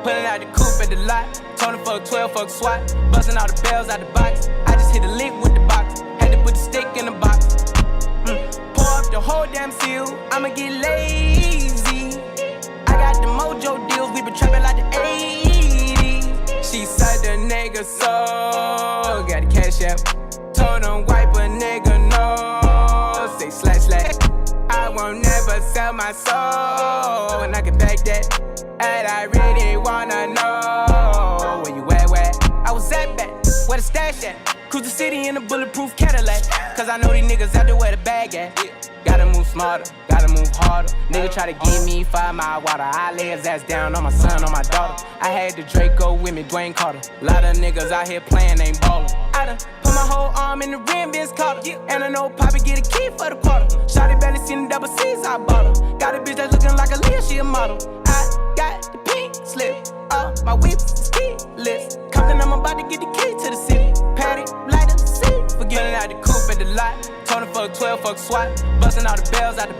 Pulling out the coupe at the lot. Told him fuck 12, fuck SWAT. Busting all the bells out the box. I just hit a lick with the box. Had to put the stick in the box. Pour up the whole damn seal. I'ma get lazy. I got the mojo deals. We been trapping like the 80s. She said the nigga so. Got the cash out. Told him wipe a nigga no. Say slash slash. I won't never sell my soul. And I can back that. And I really wanna know where you at, where I was at back, where the stash at. Cruise the city in a bulletproof Cadillac. Cause I know these niggas out there where the bag at. Gotta move smarter, gotta move harder. Nigga try to give me 5 mile water. I lay his ass down on my son, on my daughter. I had the Draco with me, Dwayne Carter. Lot of niggas out here playing, ain't ballin'. I done put my whole arm in the rim, Vince Carter. And I know Poppy get a key for the quarter. Shawty barely seen the double C's, I bought her. Got a bitch that's looking like a Leah, she a model. I got the pink slip, my whip is keyless. Compton, I'm about to get the key to the city. Patty, light up the seat. Forgetting out the coupe at the lot. Told him fuck 12, fuck SWAT. Busting all the bells out the